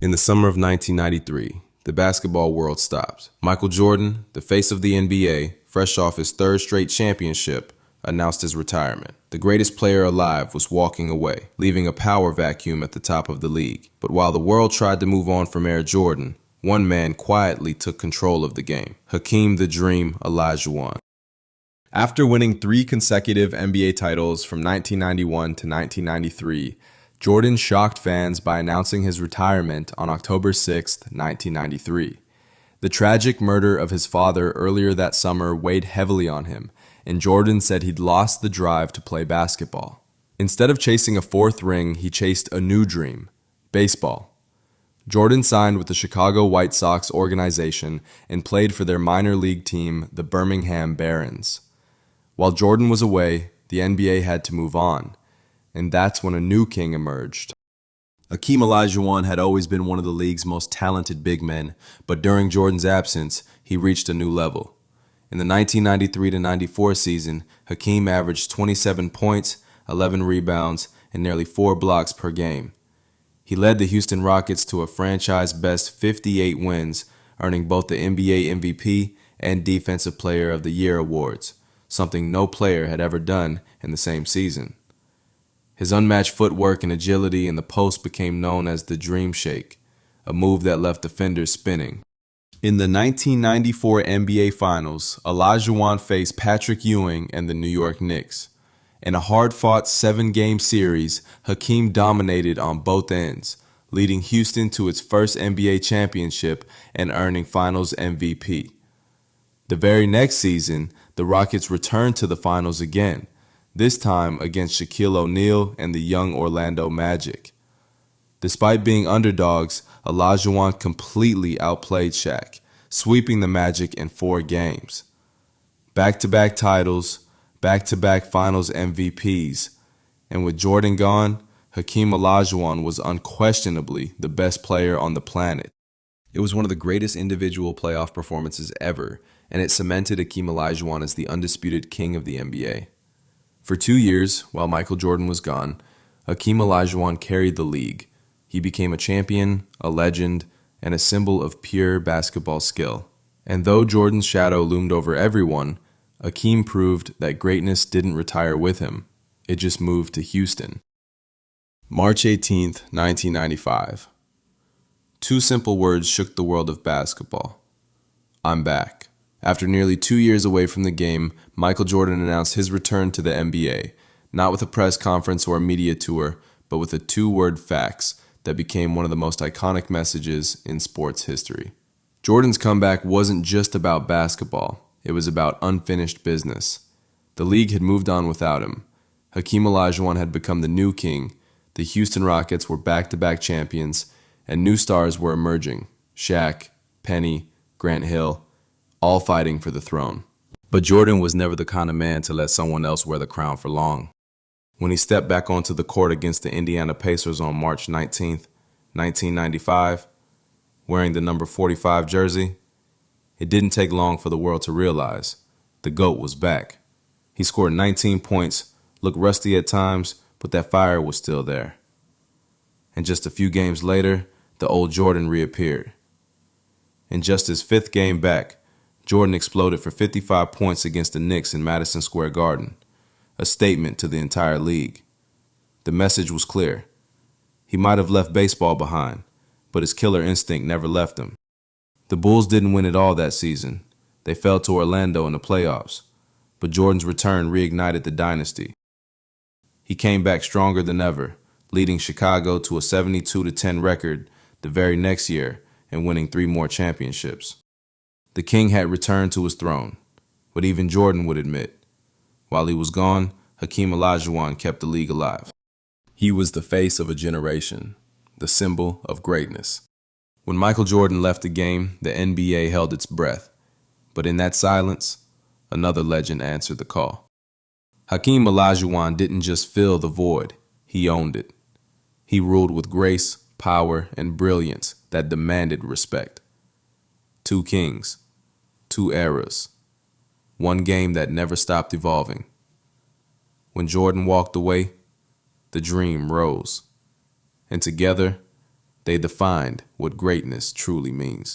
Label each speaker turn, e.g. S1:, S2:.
S1: In the summer of 1993, the basketball world stopped. Michael Jordan, the face of the NBA, fresh off his third straight championship, announced his retirement. The greatest player alive was walking away, leaving a power vacuum at the top of the league. But while the world tried to move on from Air Jordan, one man quietly took control of the game: Hakeem the Dream Olajuwon. After winning 3 consecutive NBA titles from 1991 to 1993, Jordan shocked fans by announcing his retirement on October 6, 1993. The tragic murder of his father earlier that summer weighed heavily on him, and Jordan said he'd lost the drive to play basketball. Instead of chasing a 4th ring, he chased a new dream: baseball. Jordan signed with the Chicago White Sox organization and played for their minor league team, the Birmingham Barons. While Jordan was away, the NBA had to move on, and that's when a new king emerged. Hakeem Olajuwon had always been one of the league's most talented big men, but during Jordan's absence, he reached a new level. In the 1993-94 season, Hakeem averaged 27 points, 11 rebounds, and nearly 4 blocks per game. He led the Houston Rockets to a franchise-best 58 wins, earning both the NBA MVP and Defensive Player of the Year awards, something no player had ever done in the same season. His unmatched footwork and agility in the post became known as the Dream Shake, a move that left defenders spinning. In the 1994 NBA Finals, Olajuwon faced Patrick Ewing and the New York Knicks. In a hard-fought 7-game series, Hakeem dominated on both ends, leading Houston to its first NBA championship and earning Finals MVP. The very next season, the Rockets returned to the finals again, this time against Shaquille O'Neal and the young Orlando Magic. Despite being underdogs, Olajuwon completely outplayed Shaq, sweeping the Magic in 4 games. Back-to-back titles, back-to-back Finals MVPs, and with Jordan gone, Hakeem Olajuwon was unquestionably the best player on the planet. It was one of the greatest individual playoff performances ever, and it cemented Hakeem Olajuwon as the undisputed king of the NBA. For 2 years, while Michael Jordan was gone, Hakeem Olajuwon carried the league. He became a champion, a legend, and a symbol of pure basketball skill. And though Jordan's shadow loomed over everyone, Hakeem proved that greatness didn't retire with him. It just moved to Houston. March 18, 1995. 2 simple words shook the world of basketball: I'm back. After nearly 2 years away from the game, Michael Jordan announced his return to the NBA, not with a press conference or a media tour, but with a 2-word fax that became one of the most iconic messages in sports history. Jordan's comeback wasn't just about basketball, it was about unfinished business. The league had moved on without him. Hakeem Olajuwon had become the new king, the Houston Rockets were back-to-back champions, and new stars were emerging: Shaq, Penny, Grant Hill, all fighting for the throne. But Jordan was never the kind of man to let someone else wear the crown for long. When he stepped back onto the court against the Indiana Pacers on March 19, 1995, wearing the number 45 jersey, it didn't take long for the world to realize the GOAT was back. He scored 19 points, looked rusty at times, but that fire was still there. And just a few games later, the old Jordan reappeared. In just his 5th game back, Jordan exploded for 55 points against the Knicks in Madison Square Garden, a statement to the entire league. The message was clear. He might have left baseball behind, but his killer instinct never left him. The Bulls didn't win it all that season. They fell to Orlando in the playoffs, but Jordan's return reignited the dynasty. He came back stronger than ever, leading Chicago to a 72-10 record the very next year and winning 3 more championships. The king had returned to his throne, but even Jordan would admit, while he was gone, Hakeem Olajuwon kept the league alive. He was the face of a generation, the symbol of greatness. When Michael Jordan left the game, the NBA held its breath, but in that silence, another legend answered the call. Hakeem Olajuwon didn't just fill the void, he owned it. He ruled with grace, power, and brilliance that demanded respect. 2 kings, 2 eras, 1 game that never stopped evolving. When Jordan walked away, the dream rose, and together They defined what greatness truly means.